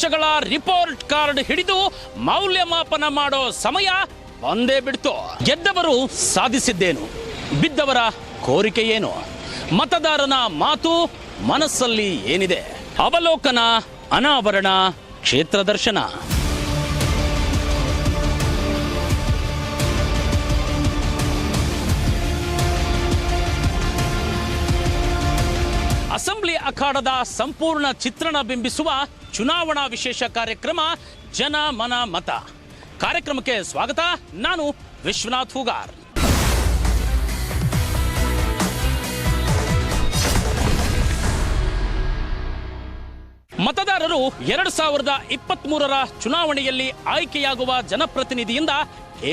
ಪಕ್ಷಗಳ report card ಹಿಡಿದು ಮೌಲ್ಯಮಾಪನ ಮಾಡೋ ಸಮಯ ಬಂದೇ ಬಿಡ್ತು. ಗೆದ್ದವರು ಸಾಧಿಸಿದ್ದೇನು, ಬಿದ್ದವರ ಕೋರಿಕೆ ಏನು, ಮತದಾರನ ಮಾತು ಮನಸ್ಸಲ್ಲಿ ಏನಿದೆ? ಅವಲೋಕನ, ಅನಾವರಣ, ಕ್ಷೇತ್ರ ದರ್ಶನ. ಅಸೆಂಬ್ಲಿ ಅಖಾಡದ ಸಂಪೂರ್ಣ ಚಿತ್ರಣ ಬಿಂಬಿಸುವ ಚುನಾವಣಾ ವಿಶೇಷ ಕಾರ್ಯಕ್ರಮ ಜನ ಮನ ಮತ. ಕಾರ್ಯಕ್ರಮಕ್ಕೆ ಸ್ವಾಗತ. ನಾನು ವಿಶ್ವನಾಥ್ ಹೂಗಾರ್. ಮತದಾರರು 2023ರ ಚುನಾವಣೆಯಲ್ಲಿ ಆಯ್ಕೆಯಾಗುವ ಜನಪ್ರತಿನಿಧಿಯಿಂದ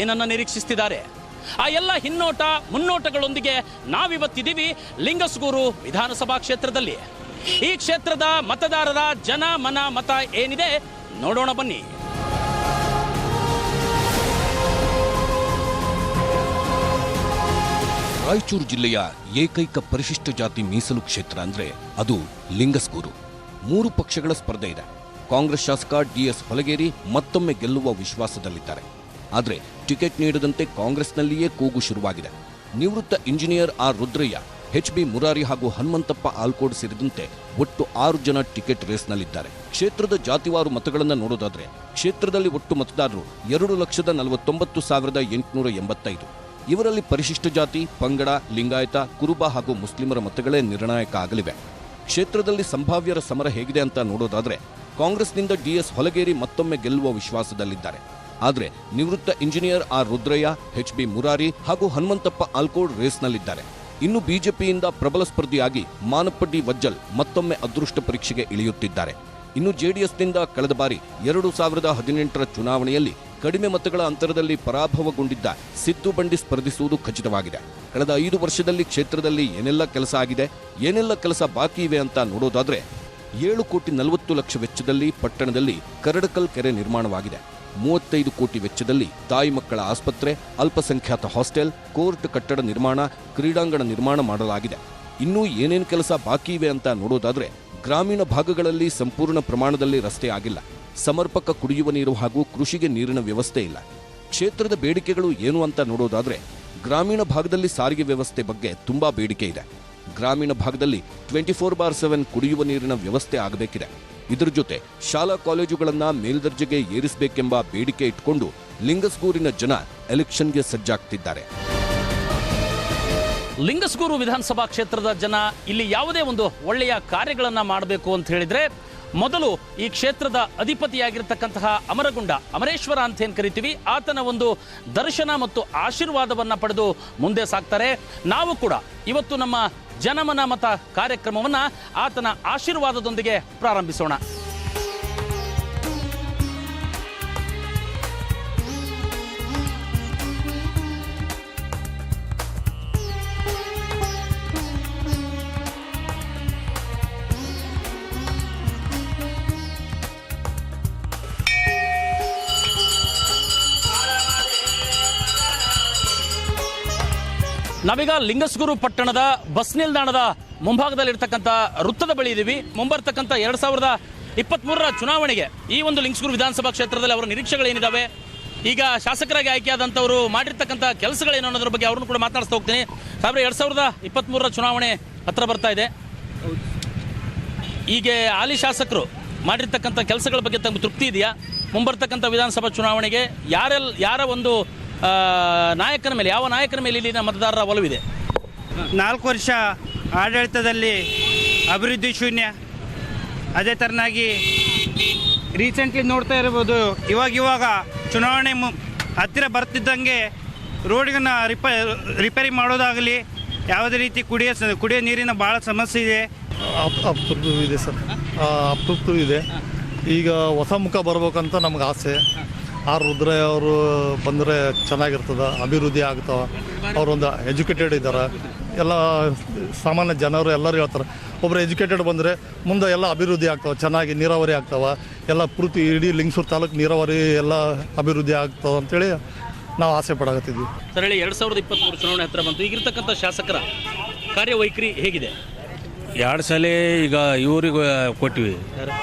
ಏನನ್ನ ನಿರೀಕ್ಷಿಸುತ್ತಿದ್ದಾರೆ? ಆ ಎಲ್ಲ ಹಿನ್ನೋಟ ಮುನ್ನೋಟಗಳೊಂದಿಗೆ ನಾವಿವತ್ತಿದ್ದೀವಿ ಲಿಂಗಸ್ಗೂರು ವಿಧಾನಸಭಾ ಕ್ಷೇತ್ರದಲ್ಲಿ. ಈ ಕ್ಷೇತ್ರದ ಮತದಾರರ ಜನ ಮನ ಮತ ಏನಿದೆ ನೋಡೋಣ ಬನ್ನಿ. ರಾಯಚೂರು ಜಿಲ್ಲೆಯ ಏಕೈಕ ಪರಿಶಿಷ್ಟ ಜಾತಿ ಮೀಸಲು ಕ್ಷೇತ್ರ ಅಂದ್ರೆ ಅದು ಲಿಂಗಸ್ಗೂರು. 3 ಪಕ್ಷಗಳ ಸ್ಪರ್ಧೆ ಇದೆ. ಕಾಂಗ್ರೆಸ್ ಶಾಸಕ DS ಹೊಲಗೇರಿ ಮತ್ತೊಮ್ಮೆ ಗೆಲ್ಲುವ ವಿಶ್ವಾಸದಲ್ಲಿದ್ದಾರೆ. ಆದರೆ ಟಿಕೆಟ್ ನೀಡದಂತೆ ಕಾಂಗ್ರೆಸ್ನಲ್ಲಿಯೇ ಕೂಗು ಶುರುವಾಗಿದೆ. ನಿವೃತ್ತ engineer R Rudrayya, HB Murari ಹಾಗೂ ಹನುಮಂತಪ್ಪ ಆಲ್ಕೋಡ್ ಸೇರಿದಂತೆ ಒಟ್ಟು 6 ಜನ ಟಿಕೆಟ್ ರೇಸ್ನಲ್ಲಿದ್ದಾರೆ. ಕ್ಷೇತ್ರದ ಜಾತಿವಾರು ಮತಗಳನ್ನು ನೋಡೋದಾದ್ರೆ ಕ್ಷೇತ್ರದಲ್ಲಿ ಒಟ್ಟು ಮತದಾರರು 2,49,885. ಇವರಲ್ಲಿ ಪರಿಶಿಷ್ಟ ಜಾತಿ, ಪಂಗಡ, ಲಿಂಗಾಯತ, ಕುರುಬ ಹಾಗೂ ಮುಸ್ಲಿಮರ ಮತಗಳೇ ನಿರ್ಣಾಯಕ ಆಗಲಿವೆ. ಕ್ಷೇತ್ರದಲ್ಲಿ ಸಂಭಾವ್ಯರ ಸಮರ ಹೇಗಿದೆ ಅಂತ ನೋಡೋದಾದ್ರೆ ಕಾಂಗ್ರೆಸ್ನಿಂದ DS ಹೊಲಗೇರಿ ಮತ್ತೊಮ್ಮೆ ಗೆಲ್ಲುವ ವಿಶ್ವಾಸದಲ್ಲಿದ್ದಾರೆ. ಆದರೆ ನಿವೃತ್ತ engineer R Rudrayya, HB Murari ಹಾಗೂ ಹನುಮಂತಪ್ಪ ಆಲ್ಕೋಡ್ ರೇಸ್ನಲ್ಲಿದ್ದಾರೆ. ಇನ್ನು ಬಿಜೆಪಿಯಿಂದ ಪ್ರಬಲ ಸ್ಪರ್ಧಿಯಾಗಿ ಮಾನಪ್ಪಡ್ಡಿ ವಜ್ಜಲ್ ಮತ್ತೊಮ್ಮೆ ಅದೃಷ್ಟ ಪರೀಕ್ಷೆಗೆ ಇಳಿಯುತ್ತಿದ್ದಾರೆ. ಇನ್ನು JDSನಿಂದ ಕಳೆದ ಬಾರಿ 2018ರ ಚುನಾವಣೆಯಲ್ಲಿ ಕಡಿಮೆ ಮತಗಳ ಅಂತರದಲ್ಲಿ ಪರಾಭವಗೊಂಡಿದ್ದ ಸಿದ್ದು ಬಂಡಿ ಸ್ಪರ್ಧಿಸುವುದು ಖಚಿತವಾಗಿದೆ. ಕಳೆದ 5 ವರ್ಷದಲ್ಲಿ ಕ್ಷೇತ್ರದಲ್ಲಿ ಏನೆಲ್ಲ ಕೆಲಸ ಆಗಿದೆ, ಏನೆಲ್ಲ ಕೆಲಸ ಬಾಕಿ ಇವೆ ಅಂತ ನೋಡೋದಾದ್ರೆ 7,40 ಲಕ್ಷ ವೆಚ್ಚದಲ್ಲಿ ಪಟ್ಟಣದಲ್ಲಿ ಕರಡಕಲ್ ಕೆರೆ ನಿರ್ಮಾಣವಾಗಿದೆ. 35 ಕೋಟಿ ವೆಚ್ಚದಲ್ಲಿ ತಾಯಿ ಮಕ್ಕಳ ಆಸ್ಪತ್ರೆ, ಅಲ್ಪಸಂಖ್ಯಾತ ಹಾಸ್ಟೆಲ್, ಕೋರ್ಟ್ ಕಟ್ಟಡ ನಿರ್ಮಾಣ, ಕ್ರೀಡಾಂಗಣ ನಿರ್ಮಾಣ ಮಾಡಲಾಗಿದೆ. ಇನ್ನೂ ಏನೇನು ಕೆಲಸ ಬಾಕಿ ಇವೆ ಅಂತ ನೋಡೋದಾದ್ರೆ ಗ್ರಾಮೀಣ ಭಾಗಗಳಲ್ಲಿ ಸಂಪೂರ್ಣ ಪ್ರಮಾಣದಲ್ಲಿ ರಸ್ತೆ ಆಗಿಲ್ಲ, ಸಮರ್ಪಕ ಕುಡಿಯುವ ನೀರು ಹಾಗೂ ಕೃಷಿಗೆ ನೀರಿನ ವ್ಯವಸ್ಥೆ ಇಲ್ಲ. ಕ್ಷೇತ್ರದ ಬೇಡಿಕೆಗಳು ಏನು ಅಂತ ನೋಡೋದಾದ್ರೆ ಗ್ರಾಮೀಣ ಭಾಗದಲ್ಲಿ ಸಾರಿಗೆ ವ್ಯವಸ್ಥೆ ಬಗ್ಗೆ ತುಂಬಾ ಬೇಡಿಕೆ ಇದೆ. ಗ್ರಾಮೀಣ ಭಾಗದಲ್ಲಿ 24/7 ಕುಡಿಯುವ ನೀರಿನ ವ್ಯವಸ್ಥೆ ಆಗಬೇಕಿದೆ. ಇದರ ಜೊತೆ ಶಾಲಾ ಕಾಲೇಜುಗಳನ್ನ ಮೇಲ್ದರ್ಜೆಗೆ ಏರಿಸಬೇಕೆಂಬ ಬೇಡಿಕೆ ಇಟ್ಕೊಂಡು ಲಿಂಗಸ್ಗೂರಿನ ಜನ ಎಲೆಕ್ಷನ್ಗೆ ಸಜ್ಜಾಗ್ತಿದ್ದಾರೆ. ಲಿಂಗಸ್ಗೂರು ವಿಧಾನಸಭಾ ಕ್ಷೇತ್ರದ ಜನ ಇಲ್ಲಿ ಯಾವುದೇ ಒಂದು ಒಳ್ಳೆಯ ಕಾರ್ಯಗಳನ್ನ ಮಾಡಬೇಕು ಅಂತ ಹೇಳಿದ್ರೆ ಮೊದಲು ಈ ಕ್ಷೇತ್ರದ ಅಧಿಪತಿಯಾಗಿರ್ತಕ್ಕಂತಹ ಅಮರಗುಂಡ ಅಮರೇಶ್ವರ ಅಂತ ಏನು ಕರಿತೀವಿ, ಆತನ ಒಂದು ದರ್ಶನ ಮತ್ತು ಆಶೀರ್ವಾದವನ್ನ ಪಡೆದು ಮುಂದೆ ಸಾಕ್ತಾರೆ. ನಾವು ಕೂಡ ಇವತ್ತು ನಮ್ಮ ಜನಮನ ಮತ ಕಾರ್ಯಕ್ರಮವನ್ನ ಆತನ ಆಶೀರ್ವಾದದೊಂದಿಗೆ ಪ್ರಾರಂಭಿಸೋಣ. ನಾವೀಗ ಲಿಂಗಸ್ಗೂರು ಪಟ್ಟಣದ ಬಸ್ ನಿಲ್ದಾಣದ ಮುಂಭಾಗದಲ್ಲಿರ್ತಕ್ಕಂಥ ವೃತ್ತದ ಬಳಿ ಇದ್ದೀವಿ. ಮುಂಬರ್ತಕ್ಕಂಥ 2023ರ ಚುನಾವಣೆಗೆ ಈ ಒಂದು ಲಿಂಗಸ್ಗೂರು ವಿಧಾನಸಭಾ ಕ್ಷೇತ್ರದಲ್ಲಿ ಅವರ ನಿರೀಕ್ಷೆಗಳೇನಿದ್ದಾವೆ, ಈಗ ಶಾಸಕರಾಗಿ ಆಯ್ಕೆಯಾದಂಥವರು ಮಾಡಿರ್ತಕ್ಕಂಥ ಕೆಲಸಗಳೇನು ಅನ್ನೋದ್ರ ಬಗ್ಗೆ ಅವ್ರನ್ನು ಕೂಡ ಮಾತಾಡಿಸ್ತಾ ಹೋಗ್ತೀನಿ. ಸಾಬ್ರೆ, 2023ರ ಚುನಾವಣೆ ಹತ್ರ ಬರ್ತಾ ಇದೆ. ಈಗ ಹಾಲಿ ಶಾಸಕರು ಮಾಡಿರ್ತಕ್ಕಂಥ ಕೆಲಸಗಳ ಬಗ್ಗೆ ತಮಗೆ ತೃಪ್ತಿ ಇದೆಯಾ? ಮುಂಬರ್ತಕ್ಕಂಥ ವಿಧಾನಸಭಾ ಚುನಾವಣೆಗೆ ಯಾರ ಒಂದು ನಾಯಕನ ಮೇಲೆ, ಯಾವ ನಾಯಕನ ಮೇಲೆ ಇಲ್ಲಿನ ಮತದಾರರ ಒಲವಿದೆ? 4 ವರ್ಷ ಆಡಳಿತದಲ್ಲಿ ಅಭಿವೃದ್ಧಿ ಶೂನ್ಯ. ಅದೇ ಥರನಾಗಿ ರೀಸೆಂಟ್ಲಿ ನೋಡ್ತಾ ಇರ್ಬೋದು, ಇವಾಗ ಚುನಾವಣೆ ಹತ್ತಿರ ಬರ್ತಿದ್ದಂಗೆ ರೋಡ್ಗನ್ನು ರಿಪೇರಿ ಮಾಡೋದಾಗಲಿ, ಯಾವುದೇ ರೀತಿ ಕುಡಿಯೋ ನೀರಿನ ಭಾಳ ಸಮಸ್ಯೆ ಇದೆ. ಅತೃಪ್ತಿ ಇದೆ ಸರ್, ಅತೃಪ್ತಿ ಇದೆ. ಈಗ ಹೊಸ ಮುಖ ಬರ್ಬೇಕಂತ ನಮ್ಗೆ ಆಸೆ. ಆರ್ ರುದ್ರಯ್ಯ ಅವರು ಬಂದರೆ ಚೆನ್ನಾಗಿರ್ತದೆ, ಅಭಿವೃದ್ಧಿ ಆಗ್ತಾವೆ. ಅವರೊಂದು ಎಜುಕೇಟೆಡ್ ಇದ್ದಾರೆ. ಎಲ್ಲ ಸಾಮಾನ್ಯ ಜನರು ಎಲ್ಲರೂ ಹೇಳ್ತಾರೆ, ಒಬ್ಬರು ಎಜುಕೇಟೆಡ್ ಬಂದರೆ ಮುಂದೆ ಎಲ್ಲ ಅಭಿವೃದ್ಧಿ ಆಗ್ತಾವೆ, ಚೆನ್ನಾಗಿ ನೀರಾವರಿ ಆಗ್ತಾವೆ, ಎಲ್ಲ ಪೂರ್ತಿ ಇಡೀ ಲಿಂಗಸೂರು ತಾಲೂಕು ನೀರಾವರಿ ಎಲ್ಲ ಅಭಿವೃದ್ಧಿ ಆಗ್ತಾವೆ ಅಂತೇಳಿ ನಾವು ಆಸೆ ಪಡಾಕತ್ತಿದ್ವಿ. ಸರ್ ಹೇಳಿ, 2023 ಚುನಾವಣೆ ಹತ್ರ ಬಂತು. ಈಗಿರ್ತಕ್ಕಂಥ ಶಾಸಕರ ಕಾರ್ಯವೈಖರಿ ಹೇಗಿದೆ? 2 ಸಲ ಈಗ ಇವ್ರಿಗೆ ಕೊಟ್ವಿ,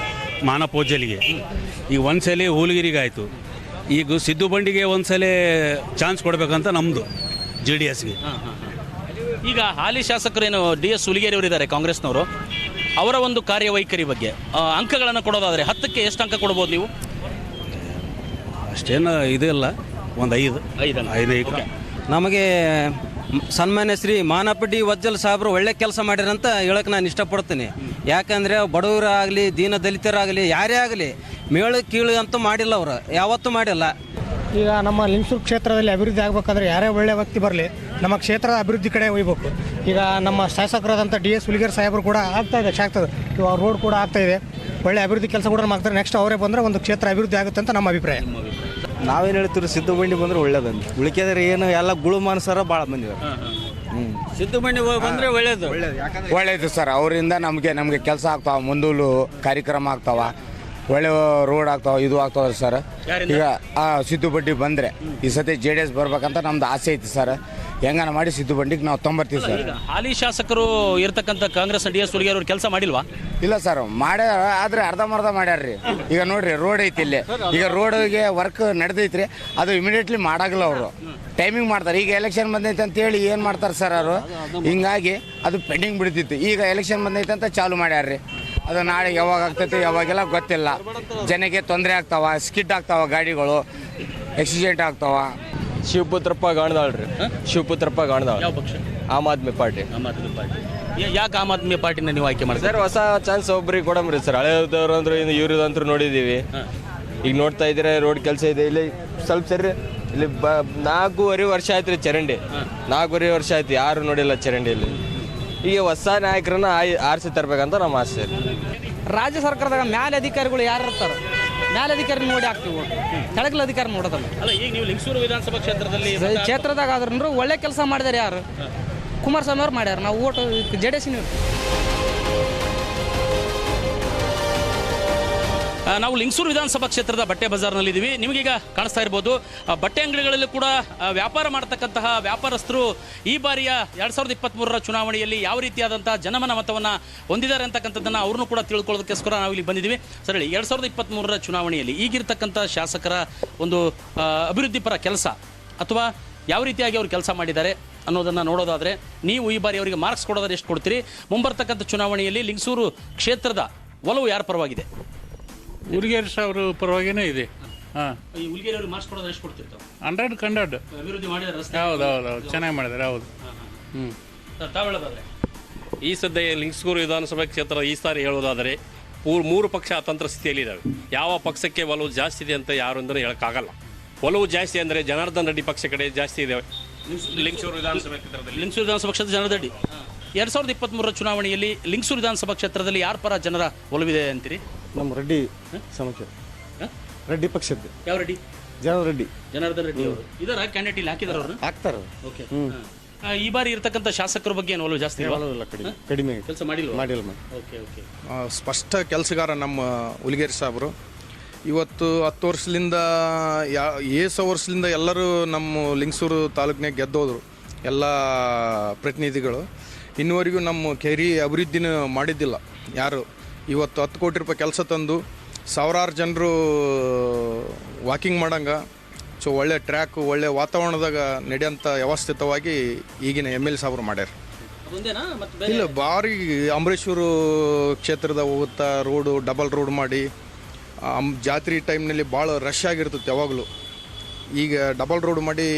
ಮಾನಪೋಜಲಿಗೆ, ಈಗ ಒಂದ್ಸಲ ಹೂಲಗಿರಿಗೆ ಆಯಿತು, ಈಗ ಸಿದ್ದು ಬಂಡಿಗೆ ಒಂದ್ಸಲ ಚಾನ್ಸ್ ಕೊಡಬೇಕಂತ ನಮ್ಮದು JDSಗೆ. ಈಗ ಹಾಲಿ ಶಾಸಕರೇನು DS ಹುಲಿಗೇರಿ ಅವರು ಇದ್ದಾರೆ ಕಾಂಗ್ರೆಸ್ನವರು, ಅವರ ಒಂದು ಕಾರ್ಯವೈಖರಿ ಬಗ್ಗೆ ಅಂಕಗಳನ್ನು ಕೊಡೋದಾದರೆ 10ಕ್ಕೆ ಎಷ್ಟು ಅಂಕ ಕೊಡ್ಬೋದು ನೀವು? ಅಷ್ಟೇನು ಇದೆಲ್ಲ, ಒಂದು 5 ನಮಗೆ ಸನ್ಮಾನ್ಯ ಶ್ರೀ ಮಾನಪಡಿ ವಜ್ಜಲ್ ಸಾಹೇಬರು ಒಳ್ಳೆ ಕೆಲಸ ಮಾಡ್ಯಾರಂತ ಹೇಳಕ್ಕೆ ನಾನು ಇಷ್ಟಪಡ್ತೀನಿ. ಯಾಕಂದರೆ ಬಡವರಾಗಲಿ ದೀನ ದಲಿತರಾಗಲಿ ಯಾರೇ ಆಗಲಿ ಮೇಳು ಕೀಳು ಅಂತೂ ಮಾಡಿಲ್ಲ, ಅವರು ಯಾವತ್ತೂ ಮಾಡಿಲ್ಲ. ಈಗ ನಮ್ಮ ಲಿಂಗಸೂರು ಕ್ಷೇತ್ರದಲ್ಲಿ ಅಭಿವೃದ್ಧಿ ಆಗಬೇಕಾದ್ರೆ ಯಾರೇ ಒಳ್ಳೆಯ ವ್ಯಕ್ತಿ ಬರಲಿ ನಮ್ಮ ಕ್ಷೇತ್ರದ ಅಭಿವೃದ್ಧಿ ಕಡೆ ಒಯ್ಯಬೇಕು. ಈಗ ನಮ್ಮ ಶಾಸಕರಾದಂಥ DS ಹುಲಿಗೇರಿ ಸಾಹೇಬರು ಕೂಡ ಆಗ್ತಾಯಿದೆ, ಇವಾಗ ರೋಡ್ ಕೂಡ ಆಗ್ತಾಯಿದೆ, ಒಳ್ಳೆ ಅಭಿವೃದ್ಧಿ ಕೆಲಸ ಕೂಡ ಮಾಡ್ತಾರೆ. ನೆಕ್ಸ್ಟ್ ಅವರೇ ಬಂದರೆ ಒಂದು ಕ್ಷೇತ್ರ ಅಭಿವೃದ್ಧಿ ಆಗುತ್ತೆ ಅಂತ ನಮ್ಮ ಅಭಿಪ್ರಾಯ. ನಾವೇನು ಹೇಳ್ತೀವಿ, ಸಿದ್ದು ಬಂಡಿ ಬಂದರೆ ಒಳ್ಳೇದಂತ, ಉಳಿಕೆದ್ರೆ ಏನು ಎಲ್ಲ ಗುಳು ಮನಸ್ಸರ ಭಾಳ ಬಂದಿದ್ದಾರೆ. ಸಿದ್ದು ಬಂಡಿ ಬಂದರೆ ಒಳ್ಳೇದು ಸರ್. ಅವರಿಂದ ನಮಗೆ ಕೆಲಸ ಆಗ್ತಾವ, ಮುಂದೂಲು ಕಾರ್ಯಕ್ರಮ ಆಗ್ತಾವ, ಒಳ್ಳೆ ರೋಡ್ ಆಗ್ತಾವ, ಇದು ಆಗ್ತಾವ ಸರ್. ಈಗ ಸಿದ್ದು ಬಂಡಿ ಬಂದರೆ ಈ ಸತಿ JDS ಬರ್ಬೇಕಂತ ನಮ್ದು ಆಸೆ ಐತಿ ಸರ್. ಹೆಂಗನ ಮಾಡಿ ಸಿದ್ದು ಬಂಡಿಗೆ ನಾವು ತೊಂಬರ್ತೀವಿ ಸರ್. ಹಾಲಿ ಶಾಸಕರು ಇರ್ತಕ್ಕಂಥ ಕಾಂಗ್ರೆಸ್ DS ಹುಲಿಗೇರಿ ಅವರು ಕೆಲಸ ಮಾಡಿಲ್ವಾ? ಇಲ್ಲ ಸರ್, ಮಾಡ್ಯಾರ, ಆದರೆ ಅರ್ಧಂಬರ್ಧ ಮಾಡ್ಯಾರ್ರಿ. ಈಗ ನೋಡ್ರಿ ರೋಡ್ ಐತಿ ಇಲ್ಲಿ, ಈಗ ರೋಡಿಗೆ ವರ್ಕ್ ನಡೆದೈತ್ರಿ, ಅದು ಇಮಿಡಿಯೇಟ್ಲಿ ಮಾಡಾಗಲ್ಲ ಅವರು, ಟೈಮಿಂಗ್ ಮಾಡ್ತಾರೆ. ಈಗ ಎಲೆಕ್ಷನ್ ಬಂದೈತೆ ಅಂತೇಳಿ ಏನು ಮಾಡ್ತಾರೆ ಸರ್ ಅವರು, ಹಿಂಗಾಗಿ ಅದು ಪೆಂಡಿಂಗ್ ಬಿಡ್ತಿತ್ತು. ಈಗ ಎಲೆಕ್ಷನ್ ಬಂದೈತೆ ಅಂತ ಚಾಲು ಮಾಡ್ಯಾರ್ರಿ, ಅದು ನಾಳೆ ಯಾವಾಗ ಆಗ್ತೈತಿ ಯಾವಾಗೆಲ್ಲ ಗೊತ್ತಿಲ್ಲ. ಜನಕ್ಕೆ ತೊಂದರೆ ಆಗ್ತಾವ, ಸ್ಕಿಡ್ ಆಗ್ತಾವ, ಗಾಡಿಗಳು ಆಕ್ಸಿಡೆಂಟ್ ಆಗ್ತಾವ. ಶಿವಪುತ್ರಪ್ಪ ಗಾಣದಾಳ್ ರೀ, ಶಿವಪುತ್ರಪ್ಪ ಗಾಣದಾಳ್. ಯಾವ ಪಕ್ಷ? ಆಮ್ ಆದ್ಮಿ ಪಾರ್ಟಿ. ಯಾಕೆ ಆಮ್ ಆದ್ಮಿ ಪಾರ್ಟಿನ ನೀವು ಆಯ್ಕೆ ಮಾಡ್ತಾರೆ? ಸರ್ ಹೊಸ ಚಾನ್ಸ್ ಒಬ್ರಿಗೆ ಕೊಡಮ್ರಿ ಸರ್. ಹಳೆಯದವ್ರು ಅಂದ್ರೆ ಇನ್ನು ಇವ್ರದಂತೂ ನೋಡಿದ್ದೀವಿ. ಈಗ ನೋಡ್ತಾ ಇದ್ರೆ ರೋಡ್ ಕೆಲಸ ಇದೆ ಇಲ್ಲಿ ಸ್ವಲ್ಪ ಸರಿ. ಇಲ್ಲಿ 4.5 ವರ್ಷ ಆಯ್ತು ರೀ ಚರಂಡಿ, 4.5 ವರ್ಷ ಆಯ್ತು, ಯಾರು ನೋಡಿಲ್ಲ ಚರಂಡಿಯಲ್ಲಿ. ಈಗ ಹೊಸ ನಾಯಕರನ್ನ ಆರಿಸಿ ತರಬೇಕಂತ ನಮ್ಮ ಆಸೆ. ರಾಜ್ಯ ಸರ್ಕಾರದಾಗ ಮ್ಯಾಲೆ ಅಧಿಕಾರಿಗಳು ಯಾರು ಇರ್ತಾರೆ, ಮ್ಯಾಲೆ ಅಧಿಕಾರಿ ನೋಡಿ ಆಗ್ತೀವಿ, ಕೆಳಗಲ ಅಧಿಕಾರಿ ನೋಡೋದಲ್ಲ. ಅಲ್ಲ, ಈಗ ನೀವು ಲಿಂಗಸೂರು ವಿಧಾನಸಭಾ ಕ್ಷೇತ್ರದಾಗ ಆದ್ರೂ ಒಳ್ಳೆ ಕೆಲಸ ಮಾಡಿದಾರೆ. ಯಾರು? ಕುಮಾರಸ್ವಾಮಿ ಅವ್ರು ಮಾಡ್ಯಾರ. ನಾವು ಓಟು JDS. ನಾವು ಲಿಂಗಸೂರು ವಿಧಾನಸಭಾ ಕ್ಷೇತ್ರದ ಬಟ್ಟೆ ಬಜಾರ್ನಲ್ಲಿದ್ದೀವಿ. ನಿಮಗೀಗ ಕಾಣಿಸ್ತಾ ಇರ್ಬೋದು, ಬಟ್ಟೆ ಅಂಗಡಿಗಳಲ್ಲಿ ಕೂಡ ವ್ಯಾಪಾರ ಮಾಡ್ತಕ್ಕಂತಹ ವ್ಯಾಪಾರಸ್ಥರು ಈ ಬಾರಿಯ 2023ರ ಚುನಾವಣೆಯಲ್ಲಿ ಯಾವ ರೀತಿಯಾದಂತಹ ಜನಮನ ಮತವನ್ನು ಹೊಂದಿದ್ದಾರೆ ಅಂತಕ್ಕಂಥದ್ದನ್ನು ಅವ್ರನ್ನೂ ಕೂಡ ತಿಳ್ಕೊಳ್ಳೋದಕ್ಕೋಸ್ಕರ ನಾವು ಇಲ್ಲಿ ಬಂದಿದ್ದೀವಿ. ಸರ್ ಹೇಳಿ, 2023ರ ಚುನಾವಣೆಯಲ್ಲಿ ಈಗಿರ್ತಕ್ಕಂಥ ಶಾಸಕರ ಒಂದು ಅಭಿವೃದ್ಧಿ ಪರ ಕೆಲಸ ಅಥವಾ ಯಾವ ರೀತಿಯಾಗಿ ಅವರು ಕೆಲಸ ಮಾಡಿದ್ದಾರೆ ಅನ್ನೋದನ್ನು ನೋಡೋದಾದರೆ ನೀವು ಈ ಬಾರಿ ಅವರಿಗೆ ಮಾರ್ಕ್ಸ್ ಕೊಡೋದಾದ್ರೆ ಎಷ್ಟು ಕೊಡ್ತೀರಿ? ಮುಂಬರ್ತಕ್ಕಂಥ ಚುನಾವಣೆಯಲ್ಲಿ ಲಿಂಗಸೂರು ಕ್ಷೇತ್ರದ ಒಲವು ಯಾರ ಪರವಾಗಿದೆ? ಹುಲಿಗೇರಿ ಅವರು ಪರವಾಗಿನೇ ಇದೆ. ಈ ಹುಲಿಗೇರಿ ಅವ್ರಿಗೆ ಮಾರ್ಕ್ಸ್ ಕೊಡೋದು ಎಷ್ಟು ಕೊಡ್ತಿರ್ತಾವೆ? 100 ಅಭಿವೃದ್ಧಿ ಮಾಡಿದ ರಸ್ತೆ ಹೌದು ಚೆನ್ನಾಗಿ ಮಾಡಿದ್ದಾರೆ. ಹೌದು. ತಾವು ಹೇಳೋದಾದ್ರೆ ಈ ಸದ್ಯ ಲಿಂಗಸೂರು ವಿಧಾನಸಭಾ ಕ್ಷೇತ್ರ ಈ ಸಾರಿ ಹೇಳೋದಾದರೆ 3 ಪಕ್ಷ ಅತಂತ್ರ ಸ್ಥಿತಿಯಲ್ಲಿದ್ದಾವೆ. ಯಾವ ಪಕ್ಷಕ್ಕೆ ಒಲವು ಜಾಸ್ತಿ ಇದೆ ಅಂತ ಯಾರು ಅಂದರೆ ಹೇಳೋಕ್ಕಾಗಲ್ಲ. ಒಲವು ಜಾಸ್ತಿ ಅಂದರೆ ಜನಾರ್ದನ್ ರೆಡ್ಡಿ ಪಕ್ಷ ಕಡೆ ಜಾಸ್ತಿ ಇದೆ ಲಿಂಗಸೂರು ವಿಧಾನಸಭಾ ಕ್ಷೇತ್ರದಲ್ಲಿ. ಲಿಂಗಸೂರು ವಿಧಾನಸಭಾ ಕ್ಷೇತ್ರದ ಜನಾರ್ದನ್ ರೆಡ್ಡಿ 2023ರ ಚುನಾವಣೆಯಲ್ಲಿ ಲಿಂಗಸೂರು ವಿಧಾನಸಭಾ ಕ್ಷೇತ್ರದಲ್ಲಿ ಯಾರ ಪರ ಜನರ ಒಲವಿದೆ ಅಂತೀರಿ? ನಮ್ಮ ರೆಡ್ಡಿ ಸಮಸ್ಯೆ, ರೆಡ್ಡಿ ಪಕ್ಷದ್ದು. ಯಾವ ರೆಡ್ಡಿ? ಜನಾರ್ದನ್ ರೆಡ್ಡಿ ಅವರು ಇದರ ಕ್ಯಾಂಡಿಡೇಟ್ ಇಲ್ಲಿ ಹಾಕಿದಾರೆ ಅವರು ಆಗ್ತಾರೆ. ಓಕೆ. ಈ ಬಾರಿ ಇರ್ತಕ್ಕಂಥ ಶಾಸಕರ ಬಗ್ಗೆ ಏನು ಒಲವು ಜಾಸ್ತಿ ಕಡಿಮೆ ಕೆಲಸ ಮಾಡಿಲ್ಲ. ಓಕೆ. ಸ್ಪಷ್ಟ ಕೆಲಸಗಾರ ನಮ್ಮ ಹುಲಿಗೇರಿ ಸಾಹೇಬರು. ಇವತ್ತು 10 ವರ್ಷದಿಂದ ವರ್ಷದಿಂದ ಎಲ್ಲರೂ ನಮ್ಮ ಲಿಂಗಸೂರು ತಾಲೂಕಿನಾಗ ಗೆದ್ದೋದ್ರು ಎಲ್ಲ ಪ್ರತಿನಿಧಿಗಳು. ಇನ್ನುವರೆಗೂ ನಮ್ಮ ಕೆರಿ ಅಭಿವೃದ್ಧಿನ ಮಾಡಿದ್ದಿಲ್ಲ ಯಾರು. ಇವತ್ತು 10 ಕೋಟಿ ರೂಪಾಯಿ ಕೆಲಸ ತಂದು ಸಾವಿರಾರು ಜನರು ವಾಕಿಂಗ್ ಮಾಡಂಗೆ ಒಳ್ಳೆ ಟ್ರ್ಯಾಕ್, ಒಳ್ಳೆ ವಾತಾವರಣದಾಗ ನಡೆಯೋಂಥ ವ್ಯವಸ್ಥಿತವಾಗಿ ಈಗಿನ MLA ಸಾಹೇಬರು ಮಾಡ್ಯಾರ. ಇಲ್ಲ, ಭಾರಿ ಅಂಬರೀಶ್ವರು ಕ್ಷೇತ್ರದ ಹೋಗುತ್ತಾ ರೋಡು ಡಬಲ್ ರೋಡ್ ಮಾಡಿ ಜಾತ್ರೆ ಟೈಮ್ನಲ್ಲಿ ಭಾಳ ರಶ್ ಆಗಿರ್ತೈತೆ ಯಾವಾಗಲೂ. ಈಗ ಡಬಲ್ ರೋಡ್ ಮಾಡಿ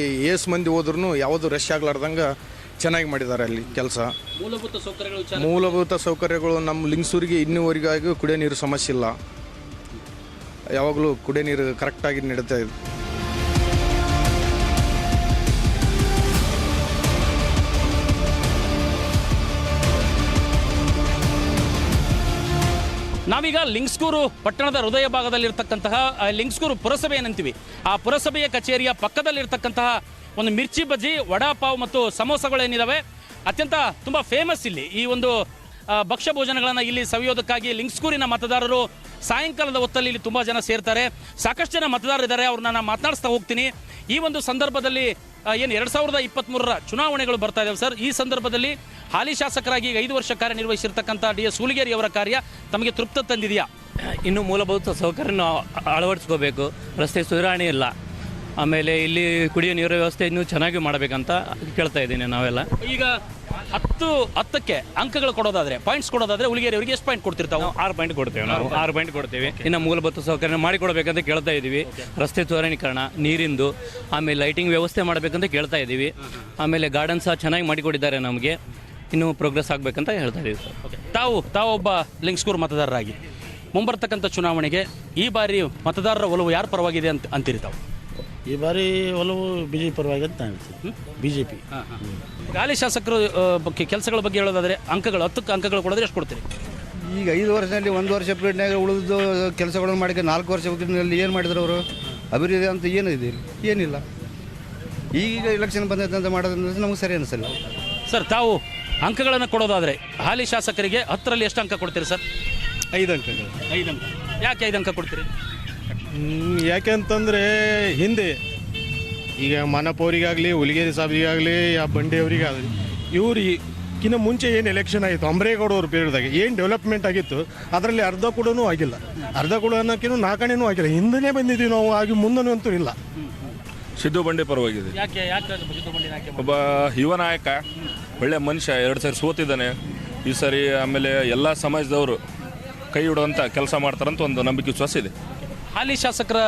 ಮಂದಿ ಹೋದ್ರೂ ಯಾವುದು ರಶ್ ಆಗ್ಲಾರ್ದಂಗೆ ಚೆನ್ನಾಗಿ ಮಾಡಿದ್ದಾರೆ ಅಲ್ಲಿ ಕೆಲಸ. ಮೂಲಭೂತ ಸೌಕರ್ಯಗಳು ನಮ್ಮ ಲಿಂಗಸೂರಿಗೆ ಇನ್ನೂವರೆಗಾಗಿ ಕುಡಿಯೋ ನೀರು ಸಮಸ್ಯೆ ಇಲ್ಲ. ಯಾವಾಗಲೂ ಕುಡಿಯೋ ನೀರು ಕರೆಕ್ಟಾಗಿ ನಡೀತಾ ಇದೆ. ನಾವೀಗ ಲಿಂಗಸೂರು ಪಟ್ಟಣದ ಹೃದಯ ಭಾಗದಲ್ಲಿರ್ತಕ್ಕಂತಹ ಲಿಂಗಸೂರು ಪುರಸಭೆ ಏನಂತೀವಿ, ಆ ಪುರಸಭೆಯ ಕಚೇರಿಯ ಪಕ್ಕದಲ್ಲಿರ್ತಕ್ಕಂತಹ ಒಂದು ಮಿರ್ಚಿ ಬಜ್ಜಿ, ವಡಾಪಾವ್ ಮತ್ತು ಸಮೋಸಗಳೇನಿದ್ದಾವೆ ಅತ್ಯಂತ ತುಂಬ ಫೇಮಸ್. ಇಲ್ಲಿ ಈ ಒಂದು ಭಕ್ಷ್ಯ ಭೋಜನಗಳನ್ನು ಇಲ್ಲಿ ಸವಿಯೋದಕ್ಕಾಗಿ ಲಿಂಗಸೂರಿನ ಮತದಾರರು ಸಾಯಂಕಾಲದ ಹೊತ್ತಲ್ಲಿ ಇಲ್ಲಿ ತುಂಬ ಜನ ಸೇರ್ತಾರೆ. ಸಾಕಷ್ಟು ಜನ ಮತದಾರರಿದ್ದಾರೆ, ಅವ್ರನ್ನ ನಾನು ಮಾತನಾಡಿಸ್ತಾ ಹೋಗ್ತೀನಿ. ಈ ಒಂದು ಸಂದರ್ಭದಲ್ಲಿ ಏನು 2023 ಚುನಾವಣೆಗಳು ಬರ್ತಾ ಇದ್ದಾವೆ ಸರ್. ಈ ಸಂದರ್ಭದಲ್ಲಿ ಹಾಲಿ ಶಾಸಕರಾಗಿ ಈಗ 5 ವರ್ಷ ಕಾರ್ಯನಿರ್ವಹಿಸಿರ್ತಕ್ಕಂಥ DS ಹುಲಿಗೇರಿ ಅವರ ಕಾರ್ಯ ತಮಗೆ ತೃಪ್ತ ತಂದಿದೆಯಾ? ಇನ್ನು ಮೂಲಭೂತ ಸೌಕರ್ಯ ಅಳವಡಿಸ್ಕೋಬೇಕು. ರಸ್ತೆ ಸುಧಾರಣೆ ಇಲ್ಲ. ಆಮೇಲೆ ಇಲ್ಲಿ ಕುಡಿಯೋ ನೀರು ವ್ಯವಸ್ಥೆ ಇನ್ನೂ ಚೆನ್ನಾಗಿ ಮಾಡಬೇಕಂತ ಕೇಳ್ತಾ ಇದ್ದೀನಿ ನಾವೆಲ್ಲ. ಈಗ 10ಕ್ಕೆ ಅಂಕಗಳು ಕೊಡೋದಾದ್ರೆ, ಪಾಯಿಂಟ್ಸ್ ಕೊಡೋದಾದ್ರೆ ಹುಲಿಗೇರಿ ಅವರಿಗೆ ಎಷ್ಟು ಪಾಯಿಂಟ್ ಕೊಡ್ತಿರ್ತಾವೆ? 6 ಪಾಯಿಂಟ್ ಕೊಡ್ತೇವೆ ನಾವು. 6 ಪಾಯಿಂಟ್ ಕೊಡ್ತೇವೆ. ಇನ್ನು ಮೂಲಭೂತ ಸೌಕರ್ಯ ಮಾಡಿಕೊಡ್ಬೇಕಂತ ಕೇಳ್ತಾ ಇದ್ದೀವಿ. ರಸ್ತೆ ಸುಧಾರಣೀಕರಣ, ನೀರಿಂದು, ಆಮೇಲೆ ಲೈಟಿಂಗ್ ವ್ಯವಸ್ಥೆ ಮಾಡಬೇಕಂತ ಕೇಳ್ತಾ ಇದ್ದೀವಿ. ಆಮೇಲೆ ಗಾರ್ಡನ್ ಸಹ ಚೆನ್ನಾಗಿ ಮಾಡಿಕೊಟ್ಟಿದ್ದಾರೆ ನಮಗೆ. ಇನ್ನೂ ಪ್ರೋಗ್ರೆಸ್ ಆಗಬೇಕಂತ ಹೇಳ್ತಾ ಇದ್ದೀವಿ ಸರ್. ತಾವೊಬ್ಬ ಲಿಂಗ್ಸ್ಕೂರು ಮತದಾರರಾಗಿ ಮುಂಬರ್ತಕ್ಕಂಥ ಚುನಾವಣೆಗೆ ಈ ಬಾರಿ ಮತದಾರರ ಒಲವು ಯಾರ ಪರವಾಗಿದೆ ಅಂತೀರಿ ತಾವು? ಈ ಬಾರಿ ಒಲವು BJP ಪರವಾಗಿ ಅಂತ ಹೇಳ್ತೀನಿ. BJP. ಹಾಲಿ ಶಾಸಕರು ಕೆಲಸಗಳ ಬಗ್ಗೆ ಹೇಳೋದಾದ್ರೆ ಅಂಕಗಳು 10ಕ್ಕೆ ಅಂಕಗಳು ಕೊಡೋದ್ರೆ ಎಷ್ಟು ಕೊಡ್ತೀರಿ? ಈಗ 5 ವರ್ಷದಲ್ಲಿ 1 ವರ್ಷ ಪೀರಿಯಡ್ನಾಗ ಉಳಿದು ಕೆಲಸಗಳನ್ನು ಮಾಡಿಕೆ 4 ವರ್ಷ ಪೀರಿಯಡ್ನಲ್ಲಿ ಏನು ಮಾಡಿದ್ರು ಅವರು? ಅಭಿವೃದ್ಧಿ ಅಂತ ಏನಿದೆ? ಏನಿಲ್ಲ. ಈಗ ಎಲೆಕ್ಷನ್ ಬಂದೈತೆ ಅಂತ ಮಾಡೋದಂದ್ರೆ ನಮಗೆ ಸರಿ ಅನಿಸಲ್ಲ ಸರ್. ತಾವು ಅಂಕಗಳನ್ನು ಕೊಡೋದಾದ್ರೆ ಹಾಲಿ ಶಾಸಕರಿಗೆ 10ರಲ್ಲಿ ಎಷ್ಟು ಅಂಕ ಕೊಡ್ತೀರಿ ಸರ್? 5 ಅಂಕಗಳು. 5 ಅಂಕ. ಯಾಕೆ 5 ಅಂಕ ಕೊಡ್ತೀರಿ? ಯಾಕೆ ಅಂತಂದರೆ ಹಿಂದೆ ಈಗ ಮಾನಪ್ಪವರಿಗಾಗಲಿ, ಹುಲಿಗೇರಿ ಸಾಹೇಬರಿಗಾಗಲಿ, ಆ ಬಂಡೆಯವರಿಗಾಗಲಿ, ಇವ್ರಿಗಿನ್ನ ಮುಂಚೆ ಏನು ಎಲೆಕ್ಷನ್ ಆಯಿತು ಅಂಬ್ರೇಗೌಡ ಅವ್ರ ಪೀರಿಯಡ್ದಾಗ ಏನು ಡೆವಲಪ್ಮೆಂಟ್ ಆಗಿತ್ತು ಅದರಲ್ಲಿ ಅರ್ಧ ಕೂಡ ಆಗಿಲ್ಲ. ಅರ್ಧ ಕೂಡ ಅನ್ನೋಕ್ಕೇನು 4 ಆಗಿಲ್ಲ. ಹಿಂದನೇ ಬಂದಿದ್ದೀವಿ ನಾವು, ಆಗಿ ಮುಂದೂ ಅಂತೂ ಇಲ್ಲ. ಸಿದ್ದು ಬಂಡೆ ಪರವಾಗಿದೆ. ಒಬ್ಬ ಯುವ ನಾಯಕ, ಒಳ್ಳೆ ಮನುಷ್ಯ, 2 ಸಾರಿ ಸೋತಿದ್ದಾನೆ. ಈ ಸಾರಿ ಆಮೇಲೆ ಎಲ್ಲ ಸಮಾಜದವರು ಕೈ ಹಿಡುವಂಥ ಕೆಲಸ ಮಾಡ್ತಾರಂತ ಒಂದು ನಂಬಿಕೆ ವಿಶ್ವಾಸ ಇದೆ. ಹಾಲಿ ಶಾಸಕರ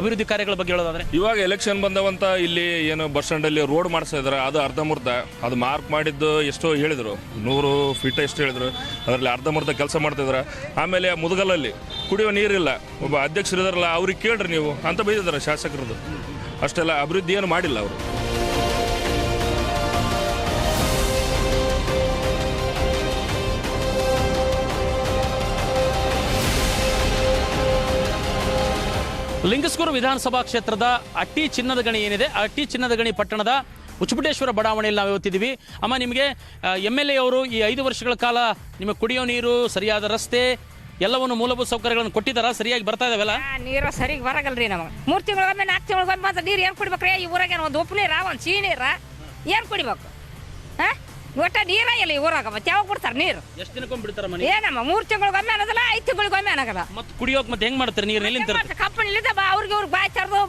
ಅಭಿವೃದ್ಧಿ ಕಾರ್ಯಗಳ ಬಗ್ಗೆ ಹೇಳೋದಾದ್ರೆ ಇವಾಗ ಎಲೆಕ್ಷನ್ ಬಂದವಂತ ಇಲ್ಲಿ ಏನು ಬಸ್ ಸ್ಟ್ಯಾಂಡಲ್ಲಿ ರೋಡ್ ಮಾಡಿಸ್ತಾ ಇದ್ದಾರೆ. ಅದು ಅರ್ಧಮರ್ಧ, ಅದು ಮಾರ್ಕ್ ಮಾಡಿದ್ದು ಎಷ್ಟೋ ಹೇಳಿದರು, 100 ಫೀಟ್ ಎಷ್ಟು ಹೇಳಿದರು. ಅದರಲ್ಲಿ ಅರ್ಧಮರ್ಧ ಕೆಲಸ ಮಾಡ್ತಿದ್ದಾರೆ. ಆಮೇಲೆ ಮುದಗಲಲ್ಲಿ ಕುಡಿಯೋ ನೀರಿಲ್ಲ. ಒಬ್ಬ ಅಧ್ಯಕ್ಷರಿದಾರಲ್ಲ, ಅವ್ರಿಗೆ ಕೇಳ್ರಿ ನೀವು ಅಂತ ಬೈದಿದ್ದಾರೆ ಶಾಸಕರದ್ದು. ಅಷ್ಟೆಲ್ಲ ಅಭಿವೃದ್ಧಿ ಏನು ಮಾಡಿಲ್ಲ ಅವರು. ಲಿಂಗಸ್ಕೂರು ವಿಧಾನಸಭಾ ಕ್ಷೇತ್ರದ ಅಟ್ಟಿ ಚಿನ್ನದ ಗಣಿ ಏನಿದೆ, ಆ ಅಟ್ಟಿ ಚಿನ್ನದ ಗಣಿ ಪಟ್ಟಣದ ಉಚ್ಚುಪುಟೇಶ್ವರ ಬಡಾವಣೆಯಲ್ಲಿ ನಾವು ಇವತ್ತಿದ್ದೀವಿ. ಅಮ್ಮ, ನಿಮಗೆ MLA ಅವರು ಈ 5 ವರ್ಷಗಳ ಕಾಲ ನಿಮಗೆ ಕುಡಿಯೋ ನೀರು, ಸರಿಯಾದ ರಸ್ತೆ, ಎಲ್ಲವನ್ನು ಮೂಲಭೂತ ಸೌಕರ್ಯಗಳನ್ನು ಕೊಟ್ಟಿದ್ದಾರಾ? ಸರಿಯಾಗಿ ಬರ್ತಾ ಇದಾವೆಲ್ಲ? ನೀರು ಸರಿಗೆ ಬರಗಲ್ರಿ ನಮಗೆ. 3 ತಿಂಗಳಿಗೊಮ್ಮೆ 4 ತಿಂಗಳಿಗೊಮ್ಮೆ ಬಂದ ನೀರು ಏನು ಕುಡಿಬೇಕ್ರಿ? ಈ ಊರಾಗ ಒಂದು ಉಪ್ಪು ನೀರ, ಒಂದು ಸಿಹಿ ನೀರ ಏನು ಕುಡಿಬೇಕು? ಹಾಂ, ಒಟ್ಟ ನೀರ ಇಲ್ಲ ಈ ಊರಾಗ. ಮತ್ತೆ ಯಾವಾಗ ಬಿಡ್ತಾರೆ ನೀರು? ಎಷ್ಟು ದಿನಕ್ಕೊಮ್ಮೆ ಬಿಡ್ತಾರ? ಏನಮ್ಮ 3 ತಿಂಗಳಿಗೊಮ್ಮೆ ಅನ್ನೋದಲ್ಲ, 5 ತಿಂಗಳಿಗೊಮ್ಮೆ ಅನ್ನೋಲ್ಲ. ಮತ್ತೆ ಕುಡಿಯೋಕೆ ಮತ್ತೆ ಹೆಂಗ್ ಮಾಡ್ತಾರೆ ನೀರು? ಎಲ್ಲಿಂದ ಕಂಪನಿಲಿಂದ ಅವ್ರಿಗೆ ಬಾಯ್ ತರದು,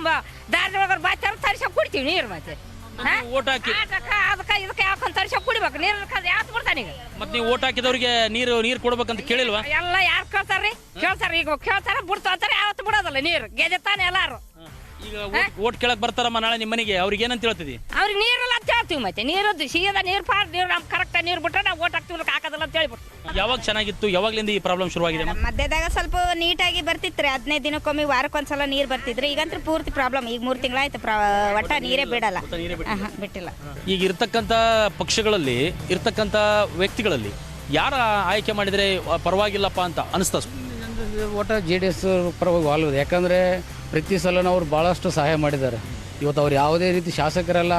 ದಾರಿ ಒಳಗೆ ಬಾಯ್ ತರದು ತರಿಸೋಕೆ ಕುಡಿತೀವಿ ನೀರು. ಮತ್ತೆ ಓಟ್ ಹಾಕಿ ಅದಕ್ಕೆ ಇದಕ್ಕೆ ಯಾಕಂತ ತರಿಸೋಕೆ ಕುಡಿಬೇಕು ನೀರು? ಯಾಕೆ ಬಿಡ್ತಾನೆ ಈಗ? ಮತ್ತೆ ನೀವು ಓಟ್ ಹಾಕಿದವ್ರಿಗೆ ನೀರು ಕೊಡ್ಬೇಕಂತ ಕೇಳಿಲ್ವಾ? ಎಲ್ಲ ಯಾರು ಕೇಳ್ತಾರ್ರಿ? ಕೇಳ್ತಾರ, ಈಗ ಕೇಳ್ತಾರ, ಬಿಡ್ತಾರ, ಯಾವತ್ತು ಬಿಡೋದಲ್ಲ ನೀರು. ಗೆಜೆತಾನೆ ಎಲ್ಲಾರು. ಈಗ ಓಟ್ ಕೇಳಕ್ ಬರ್ತಾರಮ್ಮ ನಾಳೆ ನಿಮ್ಮ ಮನೆಗೆ, ಅವ್ರಿಗೆ ಏನಂತ ಹೇಳ್ತಿದ್ದಿ? ಅವ್ರಿಗೆ ನೀರಿಲ್ಲ ಅಂತ ಹೇಳ್ತೀವಿ. ಮತ್ತೆ ನೀರದ್ದು ಸೀದಾ ನೀರು ನೀರು ನಮ್ಗೆ ಕರೆಕ್ಟ್ ನೀರು ಬಿಟ್ರೆ ನಾವು ಓಟ್ ಹಾಕ್ತೀವಿ, ಹಾಕೋದಿಲ್ಲ ಅಂತ ಹೇಳ್ಬಿಟ್ಟು. ಯಾವಾಗ ಚೆನ್ನಾಗಿತ್ತು? ಯಾವಾಗ್ಲಿಂದ ಈ ಪ್ರಾಬ್ಲಮ್ ಶುರುವಾಗಿದೆ? ಮಧ್ಯದಾಗ ಸ್ವಲ್ಪ ನೀಟಾಗಿ ಬರ್ತಿತ್ರಿ. 15 ದಿನಕ್ಕೊಮ್ಮೆ, ವಾರಕ್ಕೊಂದ್ಸಲ ನೀರು ಬರ್ತಿದ್ರಿ. ಈಗಂತೂ ಪೂರ್ತಿ ಪ್ರಾಬ್ಲಮ್. ಈಗ 3 ತಿಂಗಳಾಯ್ತು ಒಟ್ಟ ನೀರೇ ಬಿಡಲ್ಲ, ಬಿಟ್ಟಿಲ್ಲ. ಈಗ ಇರ್ತಕ್ಕಂಥ ಪಕ್ಷಗಳಲ್ಲಿ, ಇರ್ತಕ್ಕಂಥ ವ್ಯಕ್ತಿಗಳಲ್ಲಿ ಯಾರ ಆಯ್ಕೆ ಮಾಡಿದರೆ ಪರವಾಗಿಲ್ಲಪ್ಪ ಅಂತ ಅನಿಸ್ತಾ? ಒಟ್ಟು JDS ಪರವಾಗಿ ವಾಲ್ವದು. ಯಾಕಂದರೆ ಪ್ರತಿ ಸಲ ಅವ್ರು ಭಾಳಷ್ಟು ಸಹಾಯ ಮಾಡಿದ್ದಾರೆ. ಇವತ್ತು ಅವ್ರು ಯಾವುದೇ ರೀತಿ ಶಾಸಕರಲ್ಲ,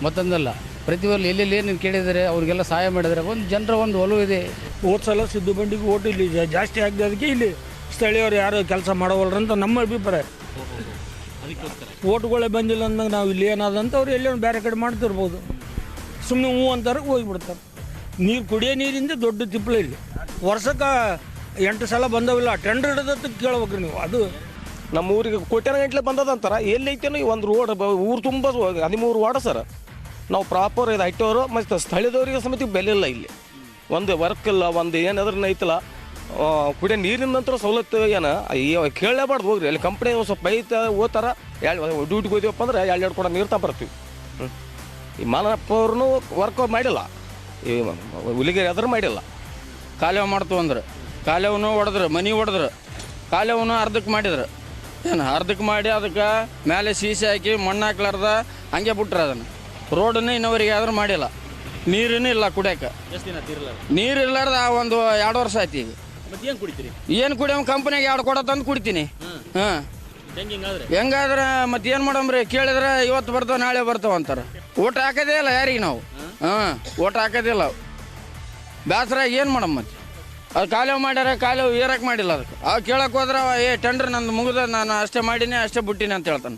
ಮತ್ತೊಂದಲ್ಲ, ಪ್ರತಿಯೊಂದು ಎಲ್ಲೆಲ್ಲಿ ಏನು ಕೇಳಿದರೆ ಅವ್ರಿಗೆಲ್ಲ ಸಹಾಯ ಮಾಡಿದ್ದಾರೆ. ಒಂದು ಜನರ ಒಂದು ಒಲವು ಇದೆ. ಹೋದ ಸಲ ಸಿದ್ದು ಬಂಡಿಗೆ ಓಟ್ ಇಲ್ಲಿ ಜಾಸ್ತಿ ಆಗದಕ್ಕೆ ಇಲ್ಲಿ ಸ್ಥಳೀಯರು ಯಾರು ಕೆಲಸ ಮಾಡೋವಲ್ರಂತ ನಮ್ಮ ಅಭಿಪ್ರಾಯ. ಓಟ್ಗಳೇ ಬಂದಿಲ್ಲ ಅಂದಾಗ ನಾವು ಇಲ್ಲಿ ಏನಾದಂತ ಅವ್ರು ಎಲ್ಲೋ ಬೇರೆ ಕಡೆ ಮಾಡ್ತಿರ್ಬೋದು. ಸುಮ್ಮನೆ ಹೂ ಅಂತಾರೆ, ಹೋಗಿಬಿಡ್ತಾರೆ. ನೀರು ಕುಡಿಯೋ ನೀರಿಂದ ದೊಡ್ಡ ತಿಪ್ಪಲ ಇಲ್ಲಿ. ವರ್ಷಕ್ಕೆ 8 ಸಲ ಬಂದವಿಲ್ಲ. ಟೆಂಡರ್ ಹಿಡಿದತ್ತ ಕೇಳ್ಬೇಕ್ರಿ ನೀವು. ಅದು ನಮ್ಮ ಊರಿಗೆ ಕೋಟ್ಯಾನ ಗಂಟ್ಲೆ ಬಂದದಂತಾರ. ಎಲ್ಲೈತೇನೋ ಒಂದು ರೋಡ್ ಊರು ತುಂಬ 13 ವಾರ್ಡ್ ಸರ್. ನಾವು ಪ್ರಾಪರ್ ಇದು ಐಟವರು ಮತ್ತು ಸ್ಥಳೀಯದವರಿಗೆ ಸಮಿತಿ ಬೆಲೆ ಇಲ್ಲ ಇಲ್ಲಿ. ಒಂದು ವರ್ಕ್ ಇಲ್ಲ, ಒಂದು ಏನಾದ್ರೂ ಐತಲ್ಲ. ಕುಡಿಯೋ ನೀರಿನಂತರ ಸವಲತ್ತು ಏನು ಕೇಳಲೇಬಾರ್ದು. ಹೋಗ್ರಿ ಅಲ್ಲಿ ಕಂಪ್ನಿ ಒಂದು ಸ್ವಲ್ಪ ಐತ ಓದ್ತಾರ. ಡ್ಯೂಟಿಗೆ ಹೋದ್ವಪ್ಪ ಅಂದ್ರೆ 2 ಕೂಡ ನೀರು ಬರ್ತೀವಿ. ಈ ಮಾನಪ್ಪವ್ರೂ ವರ್ಕ್ ಮಾಡಿಲ್ಲ, ಈ ಹುಲಿಗೇರಿ ಅದ್ರ ಮಾಡಿಲ್ಲ. ಕಾಲುವೆ ಮಾಡ್ತು ಅಂದ್ರೆ ಕಾಲುವೆನೂ ಹೊಡೆದ್ರು, ಮನೆ ಹೊಡೆದ್ರು, ಕಾಲುವೆನೂ ಅರ್ಧಕ್ಕೆ ಮಾಡಿದ್ರು. ಏನು ಅರ್ಧಕ್ಕೆ ಮಾಡಿ ಅದಕ್ಕೆ ಮೇಲೆ ಸೀಸೆ ಹಾಕಿ ಮಣ್ಣು ಹಾಕ್ಲಾರ್ದ ಹಂಗೆ ಬಿಟ್ರೆ ಅದನ್ನು. ರೋಡನ್ನು ಇನ್ನವರಿಗೆ ಆದ್ರೂ ಮಾಡಿಲ್ಲ. ನೀರನ್ನು ಇಲ್ಲ ಕುಡಿಯೋಕೆ. ನೀರು ಇರ್ಲಾರ್ದ ಒಂದು 2 ವರ್ಷ ಆಯ್ತು. ಈಗ ಏನು ಕುಡಿಯೋ ಕಂಪ್ನಿಯಾಗ 2 ಕೊಡ ತಂದು ಕುಡಿತೀನಿ. ಹಾಂ, ಹೆಂಗಾದ್ರೆ ಮತ್ತೆ ಏನು ಮಾಡಮ್ರಿ? ಕೇಳಿದ್ರೆ ಇವತ್ತು ಬರ್ತಾವ, ನಾಳೆ ಬರ್ತಾವ ಅಂತಾರೆ. ಓಟ್ ಹಾಕೋದೇ ಇಲ್ಲ ಯಾರಿಗೆ ನಾವು. ಹಾಂ, ಓಟ್ ಹಾಕೋದೇ ಇಲ್ಲ. ಬೇಸರ ಏನು ಮಾಡಮ್ಮ? ಮತ್ತೆ ಅದು ಕಾಲುವೆ ಮಾಡ್ಯಾರ, ಕಾಲುವೆ ಏರಕ್ಕೆ ಮಾಡಿಲ್ಲ. ಅದಕ್ಕೆ ಕೇಳಕ್ಕೆ ಹೋದ್ರೆ ಟೆಂಡರ್ ನಂದು ಮುಗಿದ, ನಾನು ಅಷ್ಟೇ ಮಾಡೀನಿ, ಅಷ್ಟೇ ಬಿಟ್ಟಿನಿ ಅಂತ ಹೇಳ್ತಾನೆ.